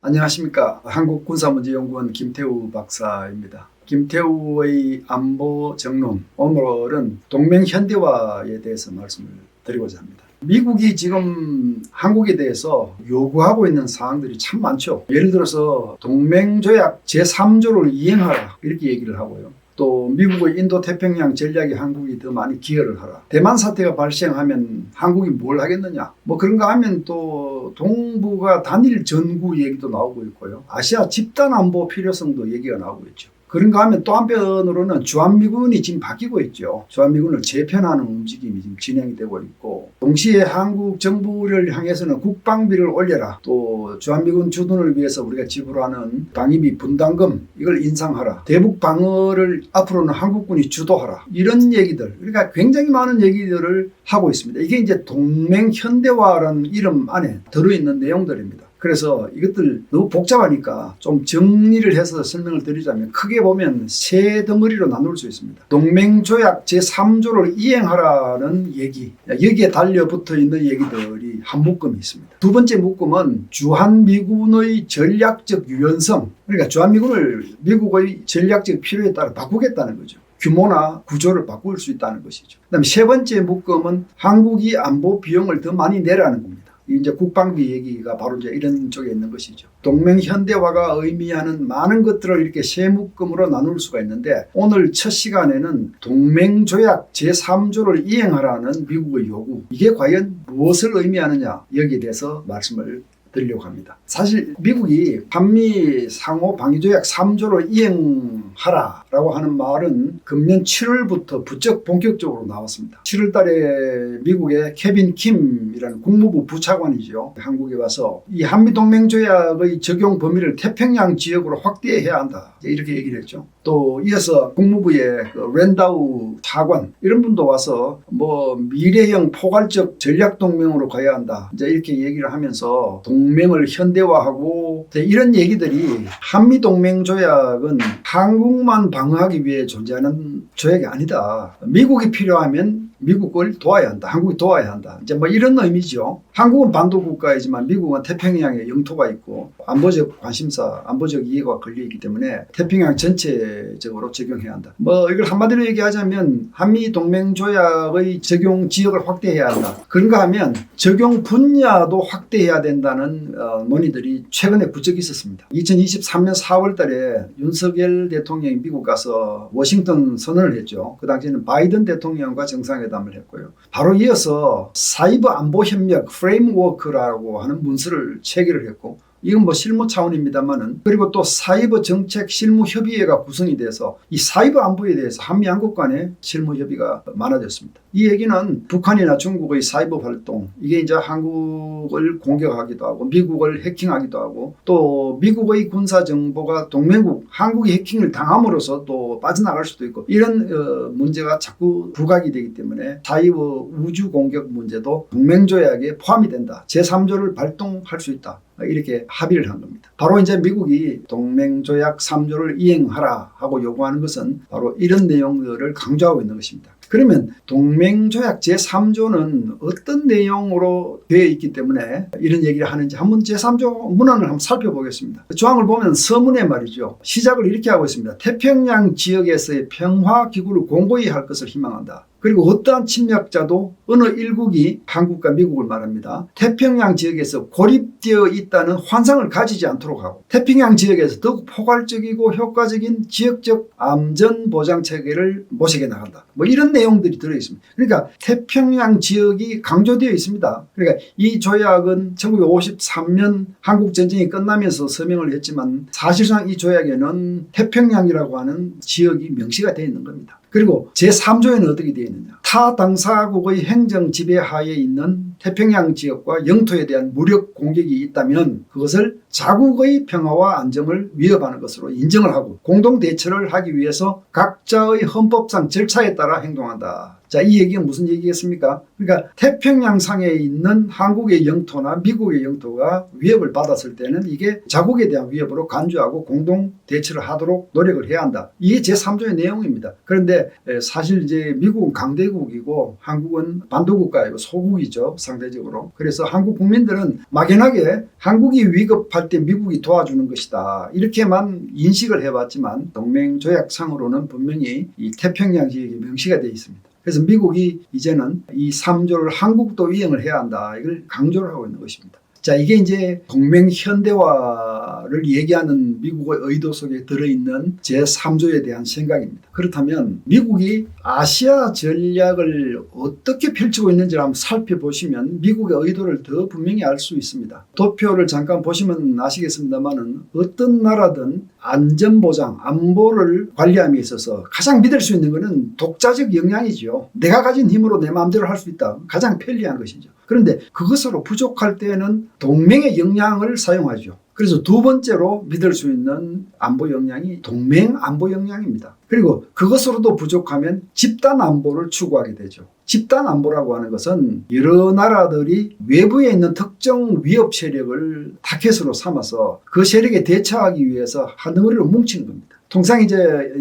안녕하십니까. 한국군사문제연구원 김태우 박사입니다. 김태우의 안보 정론, 오늘은 동맹 현대화에 대해서 말씀을 드리고자 합니다. 미국이 지금 한국에 대해서 요구하고 있는 사항들이 참 많죠. 예를 들어서 동맹조약 제3조를 이행하라 이렇게 얘기를 하고요. 또 미국의 인도태평양 전략에 한국이 더 많이 기여를 하라. 대만 사태가 발생하면 한국이 뭘 하겠느냐. 뭐 그런가 하면 또 동북아 단일 전구 얘기도 나오고 있고요. 아시아 집단 안보 필요성도 얘기가 나오고 있죠. 그런가 하면 또 한편으로는 주한미군이 지금 바뀌고 있죠. 주한미군을 재편하는 움직임이 지금 진행이 되고 있고, 동시에 한국 정부를 향해서는 국방비를 올려라. 또 주한미군 주둔을 위해서 우리가 지불하는 방위비 분담금 이걸 인상하라. 대북 방어를 앞으로는 한국군이 주도하라. 이런 얘기들, 그러니까 굉장히 많은 얘기들을 하고 있습니다. 이게 이제 동맹 현대화라는 이름 안에 들어있는 내용들입니다. 그래서 이것들 너무 복잡하니까 좀 정리를 해서 설명을 드리자면, 크게 보면 세 덩어리로 나눌 수 있습니다. 동맹조약 제3조를 이행하라는 얘기, 여기에 달려붙어 있는 얘기들이 한 묶음이 있습니다. 두 번째 묶음은 주한미군의 전략적 유연성, 그러니까 주한미군을 미국의 전략적 필요에 따라 바꾸겠다는 거죠. 규모나 구조를 바꿀 수 있다는 것이죠. 그다음에 세 번째 묶음은 한국이 안보 비용을 더 많이 내라는 겁니다. 이제 국방비 얘기가 바로 이제 이런 쪽에 있는 것이죠. 동맹 현대화가 의미하는 많은 것들을 이렇게 세 묶음으로 나눌 수가 있는데, 오늘 첫 시간에는 동맹조약 제3조를 이행하라는 미국의 요구, 이게 과연 무엇을 의미하느냐, 여기에 대해서 말씀을 드리려고 합니다. 사실 미국이 한미 상호 방위조약 3조를 이행하라라고 하는 말은 금년 7월부터 부쩍 본격적으로 나왔습니다. 7월 달에 미국의 케빈 킴이라는 국무부 부차관이죠. 한국에 와서 이 한미동맹조약의 적용 범위를 태평양 지역으로 확대해야 한다, 이렇게 얘기를 했죠. 또 이어서 국무부의 랜다우 차관 이런 분도 와서 뭐 미래형 포괄적 전략동맹으로 가야 한다, 이제 이렇게 얘기를 하면서 동맹을 현대화하고, 이런 얘기들이, 한미동맹조약은 한국만 방어하기 위해 존재하는 조약이 아니다. 미국이 필요하면 미국을 도와야 한다. 한국이 도와야 한다. 이제 뭐 이런 의미죠. 한국은 반도 국가이지만 미국은 태평양에 영토가 있고 안보적 관심사, 안보적 이해가 걸려있기 때문에 태평양 전체적으로 적용해야 한다. 뭐 이걸 한마디로 얘기하자면 한미 동맹 조약의 적용 지역을 확대해야 한다. 그런가 하면 적용 분야도 확대해야 된다는 논의들이 최근에 부쩍 있었습니다. 2023년 4월 달에 윤석열 대통령이 미국 가서 워싱턴 선언을 했죠. 그 당시에는 바이든 대통령과 정상회담을 했고요. 바로 이어서 사이버 안보 협력 프레임워크라고 하는 문서를 체결을 했고, 이건 뭐 실무 차원입니다만은, 그리고 또 사이버 정책 실무 협의회가 구성이 돼서 이 사이버 안보에 대해서 한미 양국 간의 실무 협의가 많아졌습니다. 이 얘기는 북한이나 중국의 사이버 활동, 이게 이제 한국을 공격하기도 하고 미국을 해킹하기도 하고, 또 미국의 군사 정보가 동맹국 한국이 해킹을 당함으로써 또 빠져나갈 수도 있고, 이런 문제가 자꾸 부각이 되기 때문에 사이버 우주 공격 문제도 동맹조약에 포함이 된다. 제3조를 발동할 수 있다. 이렇게 합의를 한 겁니다. 바로 이제 미국이 동맹조약 3조를 이행하라 하고 요구하는 것은 바로 이런 내용들을 강조하고 있는 것입니다. 그러면 동맹조약 제3조는 어떤 내용으로 되어 있기 때문에 이런 얘기를 하는지 한번 제3조 문안을 한번 살펴보겠습니다. 조항을 보면 서문에 말이죠. 시작을 이렇게 하고 있습니다. 태평양 지역에서의 평화기구를 공고히 할 것을 희망한다. 그리고 어떠한 침략자도 어느 일국이, 한국과 미국을 말합니다, 태평양 지역에서 고립되어 있다는 환상을 가지지 않도록 하고, 태평양 지역에서 더욱 포괄적이고 효과적인 지역적 안전보장 체계를 모색해 나간다. 뭐 이런 내용들이 들어있습니다. 그러니까 태평양 지역이 강조되어 있습니다. 그러니까 이 조약은 1953년 한국 전쟁이 끝나면서 서명을 했지만 사실상 이 조약에는 태평양이라고 하는 지역이 명시가 되어 있는 겁니다. 그리고 제3조에는 어떻게 되어 있느냐. 타 당사국의 행정 지배하에 있는 태평양 지역과 영토에 대한 무력 공격이 있다면 그것을 자국의 평화와 안정을 위협하는 것으로 인정을 하고 공동 대처를 하기 위해서 각자의 헌법상 절차에 따라 행동한다. 자, 이 얘기가 무슨 얘기겠습니까? 그러니까 태평양상에 있는 한국의 영토나 미국의 영토가 위협을 받았을 때는 이게 자국에 대한 위협으로 간주하고 공동 대처를 하도록 노력을 해야 한다. 이게 제3조의 내용입니다. 그런데 사실 이제 미국은 강대국이고 한국은 반도국가이고 소국이죠, 상대적으로. 그래서 한국 국민들은 막연하게 한국이 위급할 때 미국이 도와주는 것이다, 이렇게만 인식을 해봤지만 동맹조약상으로는 분명히 이 태평양 지역이 명시가 되어 있습니다. 그래서 미국이 이제는 이 3조를 한국도 이행을 해야 한다, 이걸 강조를 하고 있는 것입니다. 자, 이게 이제 동맹 현대화를 얘기하는 미국의 의도 속에 들어있는 제3조에 대한 생각입니다. 그렇다면 미국이 아시아 전략을 어떻게 펼치고 있는지를 한번 살펴보시면 미국의 의도를 더 분명히 알 수 있습니다. 도표를 잠깐 보시면 아시겠습니다만은 어떤 나라든 안전보장, 안보를 관리함에 있어서 가장 믿을 수 있는 것은 독자적 역량이죠. 내가 가진 힘으로 내 마음대로 할 수 있다. 가장 편리한 것이죠. 그런데 그것으로 부족할 때는 동맹의 역량을 사용하죠. 그래서 두 번째로 믿을 수 있는 안보 역량이 동맹 안보 역량입니다. 그리고 그것으로도 부족하면 집단 안보를 추구하게 되죠. 집단 안보라고 하는 것은 여러 나라들이 외부에 있는 특정 위협 세력을 타겟으로 삼아서 그 세력에 대처하기 위해서 한 덩어리로 뭉치는 겁니다. 통상 이제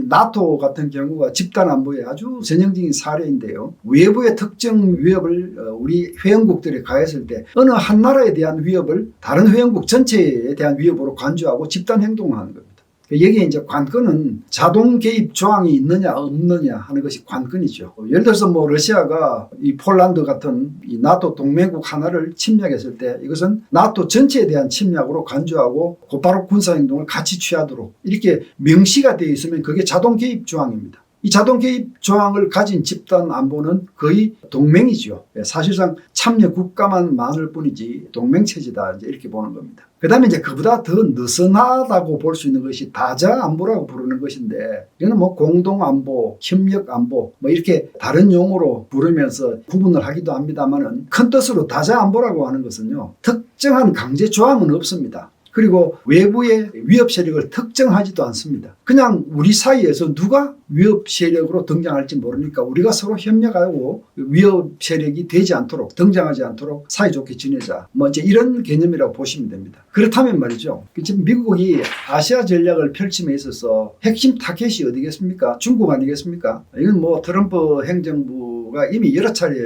나토 같은 경우가 집단 안보의 아주 전형적인 사례인데요. 외부의 특정 위협을 우리 회원국들이 가했을 때 어느 한 나라에 대한 위협을 다른 회원국 전체에 대한 위협으로 간주하고 집단 행동을 하는 겁니다. 여기에 이제 관건은 자동 개입 조항이 있느냐 없느냐 하는 것이 관건이죠. 예를 들어서 러시아가 이 폴란드 같은 이 나토 동맹국 하나를 침략했을 때 이것은 나토 전체에 대한 침략으로 간주하고 곧바로 군사행동을 같이 취하도록 이렇게 명시가 되어 있으면 그게 자동 개입 조항입니다. 이 자동 개입 조항을 가진 집단 안보는 거의 동맹이죠. 사실상 참여 국가만 많을 뿐이지 동맹체제다, 이제 이렇게 보는 겁니다. 그 다음에 이제 그보다 더 느슨하다고 볼 수 있는 것이 다자 안보라고 부르는 것인데, 이거는 공동 안보, 협력 안보 이렇게 다른 용어로 부르면서 구분을 하기도 합니다만은 큰 뜻으로 다자 안보라고 하는 것은요, 특정한 강제 조항은 없습니다. 그리고 외부의 위협 세력을 특정하지도 않습니다. 그냥 우리 사이에서 누가 위협 세력으로 등장할지 모르니까 우리가 서로 협력하고 위협 세력이 되지 않도록, 등장하지 않도록 사이좋게 지내자, 이제 이런 개념이라고 보시면 됩니다. 그렇다면 말이죠, 지금 미국이 아시아 전략을 펼침에 있어서 핵심 타겟이 어디겠습니까? 중국 아니겠습니까? 이건 트럼프 행정부가 이미 여러 차례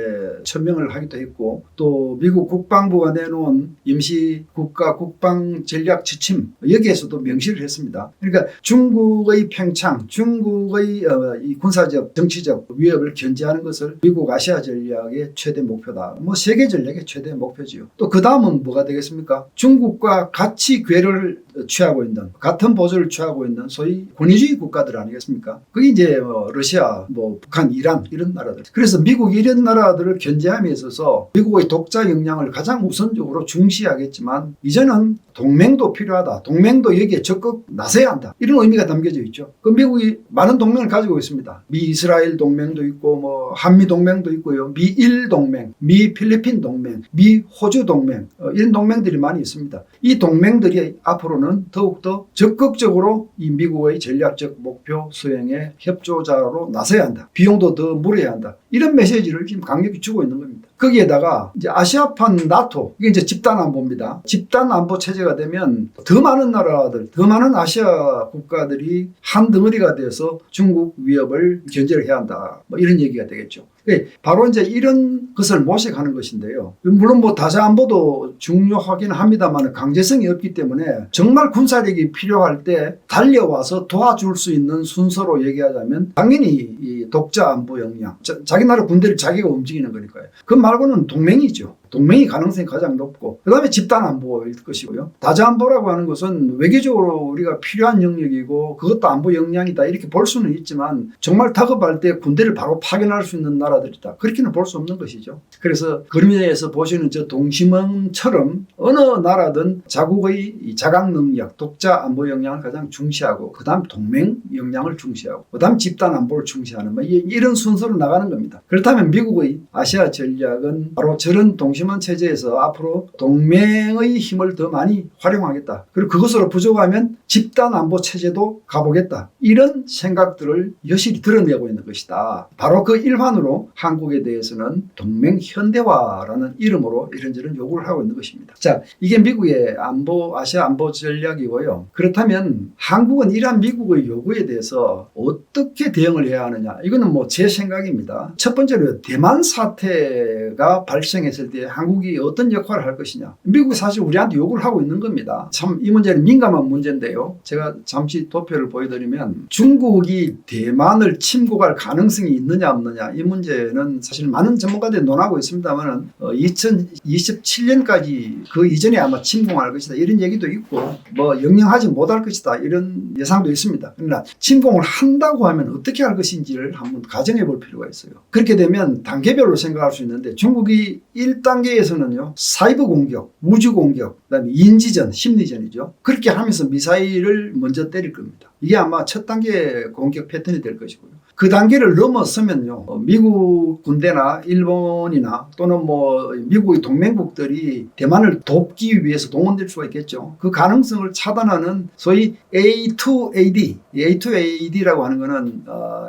천명을 하기도 했고, 또 미국 국방부가 내놓은 임시 국가 국방 전략 지침, 여기에서도 명시를 했습니다. 그러니까 중국의 팽창, 중국의 이 군사적, 정치적 위협을 견제하는 것을 미국 아시아 전략의 최대 목표다. 세계 전략의 최대 목표지요. 또 그 다음은 뭐가 되겠습니까? 중국과 같이 궤를 취하고 있는, 같은 보조를 취하고 있는 소위 권위주의 국가들 아니겠습니까? 그게 이제 러시아, 북한, 이란 이런 나라들. 그래서 미국이 이런 나라들을 견제함에 있어서 미국의 독자 역량을 가장 우선적으로 중시하겠지만, 이제는 동맹도 필요하다. 동맹도 여기에 적극 나서야 한다. 이런 의미가 담겨져 있죠. 그 미국이 많은 동맹을 가지고 있습니다. 미-이스라엘 동맹도 있고, 한미 동맹도 있고요. 미-일 동맹, 미-필리핀 동맹, 미-호주 동맹, 이런 동맹들이 많이 있습니다. 이 동맹들이 앞으로는 더욱더 적극적으로 이 미국의 전략적 목표 수행에 협조자로 나서야 한다. 비용도 더 물어야 한다. 이런 메시지를 지금 강력히 주고 있는 겁니다. 거기에다가 이제 아시아판 나토, 이게 이제 집단 안보입니다. 집단 안보 체제가 되면 더 많은 나라들, 더 많은 아시아 국가들이 한 덩어리가 돼서 중국 위협을 견제를 해야 한다. 이런 얘기가 되겠죠. 바로 이제 이런 것을 모색하는 것인데요. 물론 다자 안보도 중요하긴 합니다만 강제성이 없기 때문에 정말 군사력이 필요할 때 달려와서 도와줄 수 있는 순서로 얘기하자면 당연히 이 독자 안보 역량, 자기 나라 군대를 자기가 움직이는 거니까요. 그 말고는 동맹이죠. 동맹이 가능성이 가장 높고, 그 다음에 집단 안보일 것이고요. 다자 안보라고 하는 것은 외교적으로 우리가 필요한 영역이고 그것도 안보 역량이다, 이렇게 볼 수는 있지만 정말 다급할 때 군대를 바로 파견할 수 있는 나라들이다, 그렇게는 볼 수 없는 것이죠. 그래서 그림에서 보시는 저 동심원처럼 어느 나라든 자국의 이 자각 능력, 독자 안보 역량을 가장 중시하고, 그 다음 동맹 역량을 중시하고, 그 다음 집단 안보를 중시하는 이런 순서로 나가는 겁니다. 그렇다면 미국의 아시아 전략은 바로 저런 동심 중심원 체제에서 앞으로 동맹의 힘을 더 많이 활용하겠다. 그리고 그것으로 부족하면 집단 안보 체제도 가보겠다. 이런 생각들을 여실히 드러내고 있는 것이다. 바로 그 일환으로 한국에 대해서는 동맹 현대화라는 이름으로 이런저런 요구를 하고 있는 것입니다. 자, 이게 미국의 아시아 안보 전략이고요. 그렇다면 한국은 이러한 미국의 요구에 대해서 어떻게 대응을 해야 하느냐? 이거는 뭐 제 생각입니다. 첫 번째로 대만 사태가 발생했을 때 한국이 어떤 역할을 할 것이냐. 미국이 사실 우리한테 요구를 하고 있는 겁니다. 참 이 문제는 민감한 문제인데요. 제가 잠시 도표를 보여드리면 중국이 대만을 침공할 가능성이 있느냐 없느냐, 이 문제는 사실 많은 전문가들이 논하고 있습니다만 2027년까지 그 이전에 아마 침공할 것이다, 이런 얘기도 있고 뭐 영영하지 못할 것이다, 이런 예상도 있습니다. 그러나 침공을 한다고 하면 어떻게 할 것인지를 한번 가정해 볼 필요가 있어요. 그렇게 되면 단계별로 생각할 수 있는데, 중국이 1단계에서는요 사이버 공격, 우주 공격, 그다음에 인지전, 심리전이죠. 그렇게 하면서 미사일을 먼저 때릴 겁니다. 이게 아마 첫 단계 공격 패턴이 될 것이고요. 그 단계를 넘어서면요, 미국 군대나 일본이나 또는 뭐 미국의 동맹국들이 대만을 돕기 위해서 동원될 수가 있겠죠. 그 가능성을 차단하는 소위 A2AD라고 하는 거는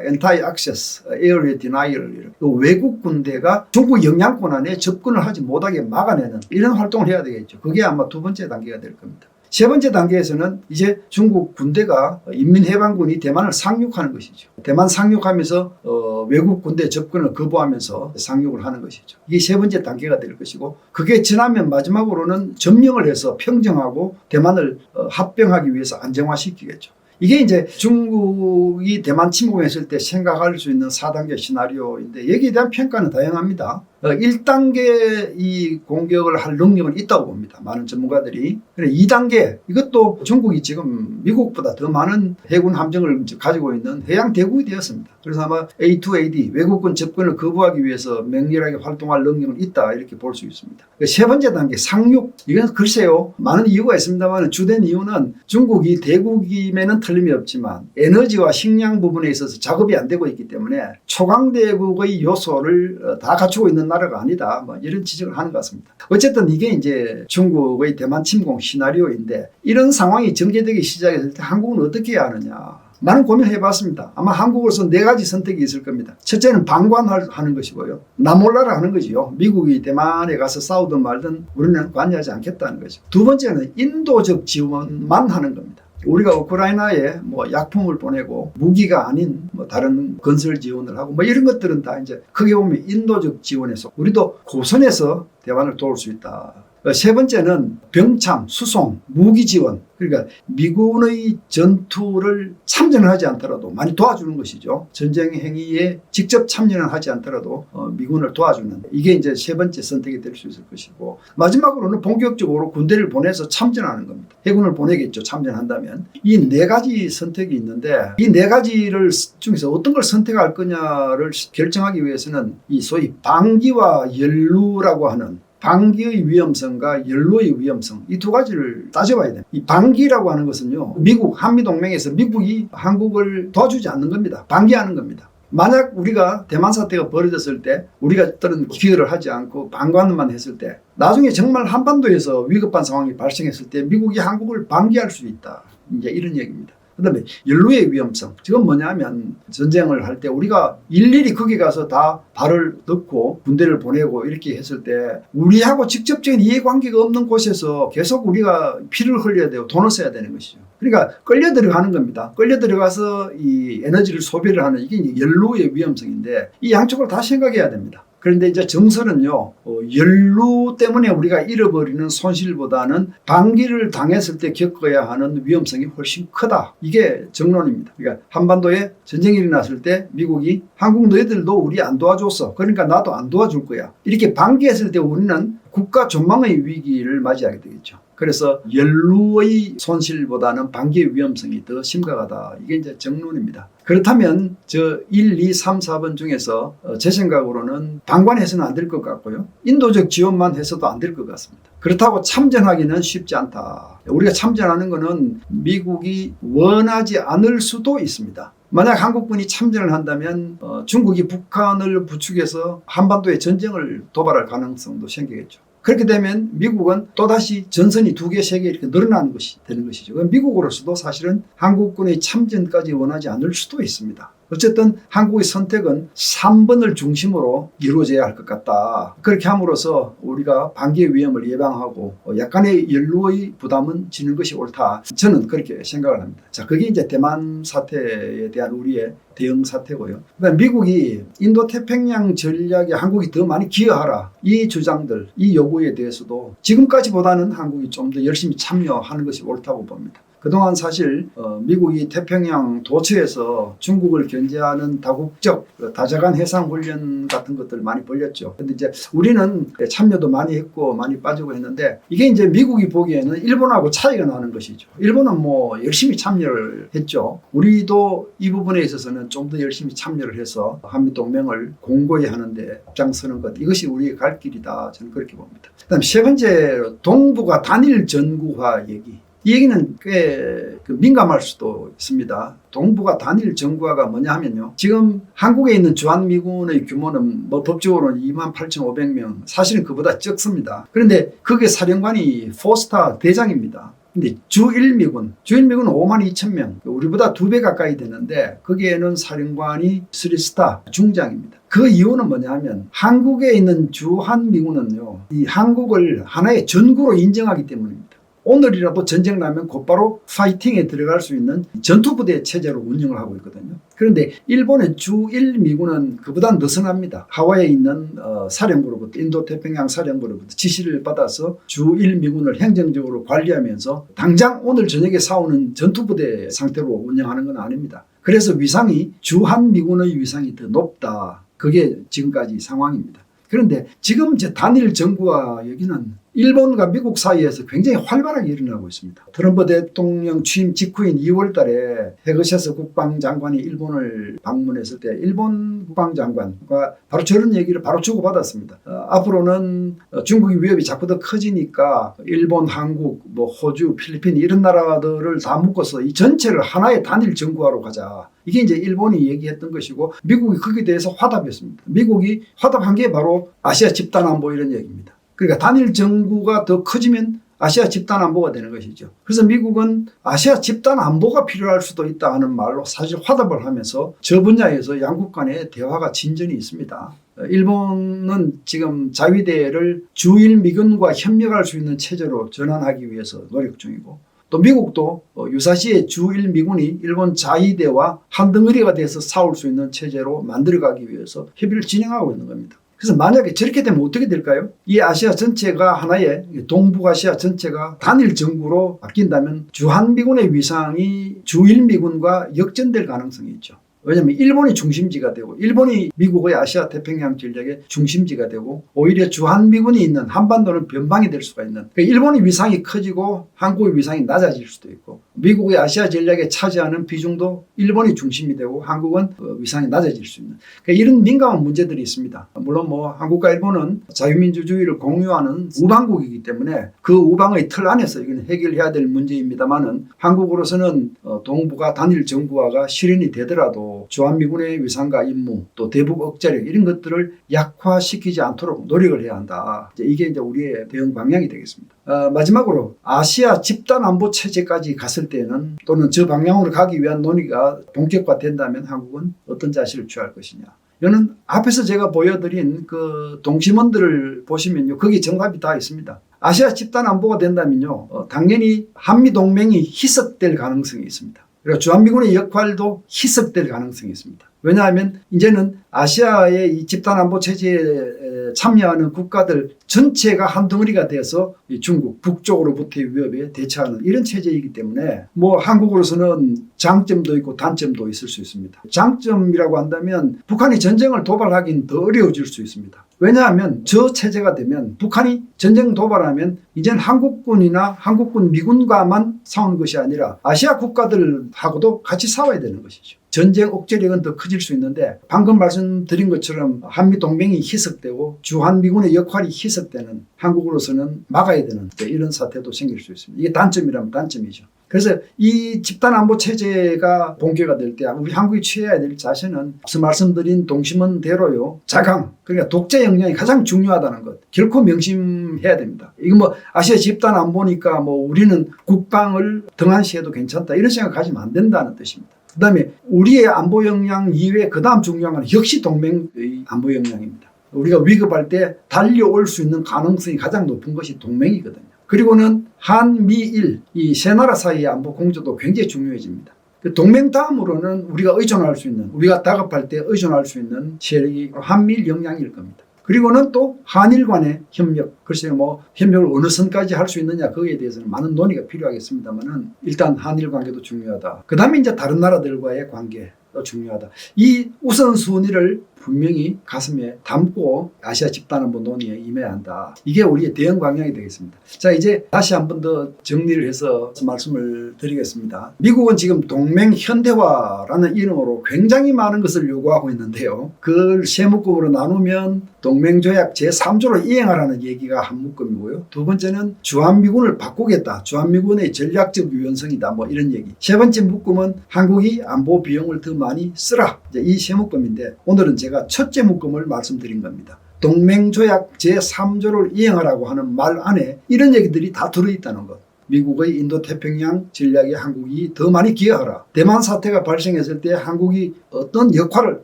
Anti-Access Area Denial, 외국 군대가 중국 영향권 안에 접근을 하지 못하게 막아내는 이런 활동을 해야 되겠죠. 그게 아마 두 번째 단계가 될 겁니다. 세 번째 단계에서는 이제 중국 군대가 인민해방군이 대만을 상륙하는 것이죠. 대만 상륙하면서 외국 군대 접근을 거부하면서 상륙을 하는 것이죠. 이게 세 번째 단계가 될 것이고, 그게 지나면 마지막으로는 점령을 해서 평정하고 대만을 합병하기 위해서 안정화시키겠죠. 이게 이제 중국이 대만 침공했을 때 생각할 수 있는 4단계 시나리오인데, 여기에 대한 평가는 다양합니다. 1단계 이 공격을 할 능력은 있다고 봅니다. 많은 전문가들이. 2단계, 이것도 중국이 지금 미국보다 더 많은 해군 함정을 가지고 있는 해양 대국이 되었습니다. 그래서 아마 A2AD, 외국군 접근을 거부하기 위해서 맹렬하게 활동할 능력은 있다, 이렇게 볼 수 있습니다. 세 번째 단계, 상륙. 이건 글쎄요, 많은 이유가 있습니다만 주된 이유는 중국이 대국임에는 틀림이 없지만 에너지와 식량 부분에 있어서 작업이 안 되고 있기 때문에 초강대국의 요소를 다 갖추고 있는 나라가 아니다, 뭐 이런 지적을 하는 것 같습니다. 어쨌든 이게 이제 중국의 대만 침공 시나리오인데, 이런 상황이 전개되기 시작했을 때 한국은 어떻게 해야 하느냐, 많은 고민을 해봤습니다. 아마 한국으로서 4가지 선택이 있을 겁니다. 첫째는 방관하는 것이고요, 나몰라라 하는 거지요. 미국이 대만에 가서 싸우든 말든 우리는 관여하지 않겠다는 거죠. 두 번째는 인도적 지원만 하는 겁니다. 우리가 우크라이나에 뭐 약품을 보내고 무기가 아닌 뭐 다른 건설 지원을 하고 뭐 이런 것들은 다 이제 크게 보면 인도적 지원에서 우리도 고선에서 대만을 도울 수 있다. 세 번째는 병참, 수송, 무기 지원. 그러니까 미군의 전투를 참전을 하지 않더라도 많이 도와주는 것이죠. 전쟁 행위에 직접 참여는 하지 않더라도 미군을 도와주는, 이게 이제 세 번째 선택이 될 수 있을 것이고, 마지막으로는 본격적으로 군대를 보내서 참전하는 겁니다. 해군을 보내겠죠, 참전한다면. 이 4가지 선택이 있는데, 이 4가지를 중에서 어떤 걸 선택할 거냐를 결정하기 위해서는 이 소위 방기와 연루라고 하는, 방기의 위험성과 연루의 위험성, 이 2가지를 따져봐야 됩니다. 이 방기라고 하는 것은요, 미국, 한미동맹에서 미국이 한국을 도와주지 않는 겁니다. 방기하는 겁니다. 만약 우리가 대만 사태가 벌어졌을 때 우리가 어떤 기여를 하지 않고 방관만 했을 때, 나중에 정말 한반도에서 위급한 상황이 발생했을 때 미국이 한국을 방기할 수 있다, 이제 이런 얘기입니다. 그 다음에 연루의 위험성. 지금 뭐냐면 전쟁을 할 때 우리가 일일이 거기 가서 다 발을 넣고 군대를 보내고 이렇게 했을 때 우리하고 직접적인 이해관계가 없는 곳에서 계속 우리가 피를 흘려야 되고 돈을 써야 되는 것이죠. 그러니까 끌려 들어가는 겁니다. 끌려 들어가서 이 에너지를 소비를 하는, 이게 이제 연루의 위험성인데, 이 양쪽을 다 생각해야 됩니다. 그런데 이제 정설은요, 연루 때문에 우리가 잃어버리는 손실보다는 방기를 당했을 때 겪어야 하는 위험성이 훨씬 크다, 이게 정론입니다. 그러니까 한반도에 전쟁이 일어났을 때 미국이 한국 너희들도 우리 안 도와줬어, 그러니까 나도 안 도와줄 거야, 이렇게 방기했을 때 우리는 국가 전망의 위기를 맞이하게 되겠죠. 그래서 연루의 손실보다는 방기의 위험성이 더 심각하다, 이게 이제 정론입니다. 그렇다면 저 1, 2, 3, 4번 중에서 제 생각으로는 방관해서는 안 될 것 같고요, 인도적 지원만 해서도 안 될 것 같습니다. 그렇다고 참전하기는 쉽지 않다. 우리가 참전하는 것은 미국이 원하지 않을 수도 있습니다. 만약 한국군이 참전을 한다면 중국이 북한을 부추겨서 한반도에 전쟁을 도발할 가능성도 생기겠죠. 그렇게 되면 미국은 또다시 전선이 2개, 3개 이렇게 늘어나는 것이 되는 것이죠. 미국으로서도 사실은 한국군의 참전까지 원하지 않을 수도 있습니다. 어쨌든 한국의 선택은 3번을 중심으로 이루어져야 할 것 같다. 그렇게 함으로써 우리가 반기의 위험을 예방하고 약간의 연루의 부담은 지는 것이 옳다. 저는 그렇게 생각을 합니다. 자, 그게 이제 대만 사태에 대한 우리의 대응 사태고요. 그다음에 미국이 인도태평양 전략에 한국이 더 많이 기여하라. 이 주장들, 이 요구에 대해서도 지금까지보다는 한국이 좀 더 열심히 참여하는 것이 옳다고 봅니다. 그동안 사실 미국이 태평양 도처에서 중국을 견제하는 다국적 다자간 해상훈련 같은 것들을 많이 벌였죠. 그런데 이제 우리는 참여도 많이 했고 많이 빠지고 했는데 이게 이제 미국이 보기에는 일본하고 차이가 나는 것이죠. 일본은 뭐 열심히 참여를 했죠. 우리도 이 부분에 있어서는 좀 더 열심히 참여를 해서 한미동맹을 공고히 하는데 앞장서는 것, 이것이 우리의 갈 길이다. 저는 그렇게 봅니다. 그다음 세 번째, 동북아 단일 전구화 얘기. 이 얘기는 꽤 민감할 수도 있습니다. 동북아 단일 전구화가 뭐냐 하면요. 지금 한국에 있는 주한미군의 규모는 뭐 법적으로는 28,500명, 사실은 그보다 적습니다. 그런데 그게 사령관이 4스타 대장입니다. 근데 주일미군은 52,000명, 우리보다 2배 가까이 되는데 거기에는 사령관이 3스타 중장입니다. 그 이유는 뭐냐 하면 한국에 있는 주한미군은요, 이 한국을 하나의 전구로 인정하기 때문입니다. 오늘이라도 전쟁 나면 곧바로 파이팅에 들어갈 수 있는 전투부대 체제로 운영을 하고 있거든요. 그런데 일본의 주1미군은 그보다 느슨합니다. 하와이에 있는 사령부로부터, 인도태평양 사령부로부터 지시를 받아서 주1미군을 행정적으로 관리하면서 당장 오늘 저녁에 싸우는 전투부대 상태로 운영하는 건 아닙니다. 그래서 위상이 주한미군의 위상이 더 높다. 그게 지금까지 상황입니다. 그런데 지금 단일 정부와 여기는 일본과 미국 사이에서 굉장히 활발하게 일어나고 있습니다. 트럼프 대통령 취임 직후인 2월 달에 헤그셰스 국방장관이 일본을 방문했을 때 일본 국방장관과 바로 저런 얘기를 바로 주고받았습니다. 앞으로는 중국의 위협이 자꾸 더 커지니까 일본, 한국, 호주, 필리핀 이런 나라들을 다 묶어서 이 전체를 하나의 단일 정부화로 가자. 이게 이제 일본이 얘기했던 것이고 미국이 거기에 대해서 화답했습니다. 미국이 화답한 게 바로 아시아 집단안보 이런 얘기입니다. 그러니까 단일 정부가 더 커지면 아시아 집단안보가 되는 것이죠. 그래서 미국은 아시아 집단안보가 필요할 수도 있다 하는 말로 사실 화답을 하면서 저 분야에서 양국 간의 대화가 진전이 있습니다. 일본은 지금 자위대를 주일미군과 협력할 수 있는 체제로 전환하기 위해서 노력 중이고 또 미국도 유사시에 주1미군이 일본 자위대와 한 덩어리가 돼서 싸울 수 있는 체제로 만들어가기 위해서 협의를 진행하고 있는 겁니다. 그래서 만약에 저렇게 되면 어떻게 될까요? 이 아시아 전체가 하나의 동북아시아 전체가 단일 정부로 바뀐다면 주한미군의 위상이 주1미군과 역전될 가능성이 있죠. 왜냐하면 일본이 중심지가 되고 일본이 미국의 아시아 태평양 전략의 중심지가 되고 오히려 주한미군이 있는 한반도는 변방이 될 수가 있는, 그러니까 일본의 위상이 커지고 한국의 위상이 낮아질 수도 있고 미국의 아시아 전략에 차지하는 비중도 일본이 중심이 되고 한국은 위상이 낮아질 수 있는, 그러니까 이런 민감한 문제들이 있습니다. 물론 한국과 일본은 자유민주주의를 공유하는 우방국이기 때문에 그 우방의 틀 안에서 이건 해결해야 될 문제입니다만은 한국으로서는 동북아 단일 정부화가 실현이 되더라도 주한미군의 위상과 임무 또 대북 억제력 이런 것들을 약화시키지 않도록 노력을 해야 한다. 이게 이제 우리의 대응 방향이 되겠습니다. 마지막으로 아시아 집단안보 체제까지 갔을 때는 또는 저 방향으로 가기 위한 논의가 본격화된다면 한국은 어떤 자세를 취할 것이냐. 이거는 앞에서 제가 보여드린 그 동심원들을 보시면요, 거기 정답이 다 있습니다. 아시아 집단안보가 된다면요, 당연히 한미동맹이 희석될 가능성이 있습니다. 그리고 주한미군의 역할도 희석될 가능성이 있습니다. 왜냐하면 이제는 아시아의 이 집단안보 체제에 참여하는 국가들 전체가 한 덩어리가 돼서 중국 북쪽으로부터의 위협에 대처하는 이런 체제이기 때문에 한국으로서는 장점도 있고 단점도 있을 수 있습니다. 장점이라고 한다면 북한이 전쟁을 도발하기는 더 어려워질 수 있습니다. 왜냐하면 저 체제가 되면 북한이 전쟁 도발하면 이제는 한국군이나 한국군 미군과만 싸우는 것이 아니라 아시아 국가들하고도 같이 싸워야 되는 것이죠. 전쟁 억제력은 더 커질 수 있는데 방금 말씀드린 것처럼 한미동맹이 희석되고 주한미군의 역할이 희석되는, 한국으로서는 막아야 되는 이런 사태도 생길 수 있습니다. 이게 단점이라면 단점이죠. 그래서 이 집단안보 체제가 본격화될 때 우리 한국이 취해야 될 자세는 앞서 말씀드린 동심원대로요, 자강, 그러니까 독재 역량이 가장 중요하다는 것, 결코 명심 해야 됩니다. 이거 뭐 아시아 집단 안보니까 뭐 우리는 국방을 등한시해도 괜찮다 이런 생각 가지면 안 된다는 뜻입니다. 그 다음에 우리의 안보 역량 이외에 그 다음 중요한 건 역시 동맹의 안보 역량입니다. 우리가 위급할 때 달려올 수 있는 가능성이 가장 높은 것이 동맹이거든요. 그리고는 한미일 이 세 나라 사이의 안보 공조도 굉장히 중요해집니다. 동맹 다음으로는 우리가 의존할 수 있는, 우리가 다급할 때 의존할 수 있는 세력이 한미일 역량일 겁니다. 그리고는 또 한일 간의 협력, 글쎄요 뭐 협력을 어느 선까지 할 수 있느냐 거기에 대해서는 많은 논의가 필요하겠습니다만은 일단 한일 관계도 중요하다. 그 다음에 이제 다른 나라들과의 관계도 중요하다. 이 우선순위를 분명히 가슴에 담고 아시아 집단안보 논의에 임해야 한다. 이게 우리의 대응 방향이 되겠습니다. 자, 이제 다시 한 번 더 정리를 해서 말씀을 드리겠습니다. 미국은 지금 동맹 현대화라는 이름으로 굉장히 많은 것을 요구하고 있는데요. 그걸 세 묶음으로 나누면 동맹조약 제3조를 이행하라는 얘기가 한 묶음이고요. 두 번째는 주한미군을 바꾸겠다. 주한미군의 전략적 유연성이다. 뭐 이런 얘기. 세 번째 묶음은 한국이 안보 비용을 더 많이 쓰라. 이 세 묶음인데 오늘은 제가 첫째 묶음을 말씀드린 겁니다. 동맹조약 제3조를 이행하라고 하는 말 안에 이런 얘기들이 다 들어있다는 것. 미국의 인도태평양 전략에 한국이 더 많이 기여하라. 대만 사태가 발생했을 때 한국이 어떤 역할을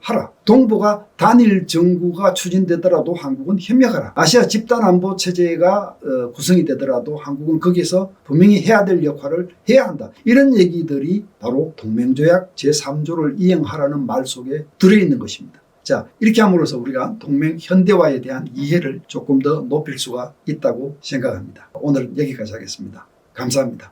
하라. 동북아 단일 정부가 추진되더라도 한국은 협력하라. 아시아 집단안보 체제가 구성이 되더라도 한국은 거기서 분명히 해야 될 역할을 해야 한다. 이런 얘기들이 바로 동맹조약 제3조를 이행하라는 말 속에 들어있는 것입니다. 자, 이렇게 함으로써 우리가 동맹 현대화에 대한 이해를 조금 더 높일 수가 있다고 생각합니다. 오늘은 여기까지 하겠습니다. 감사합니다.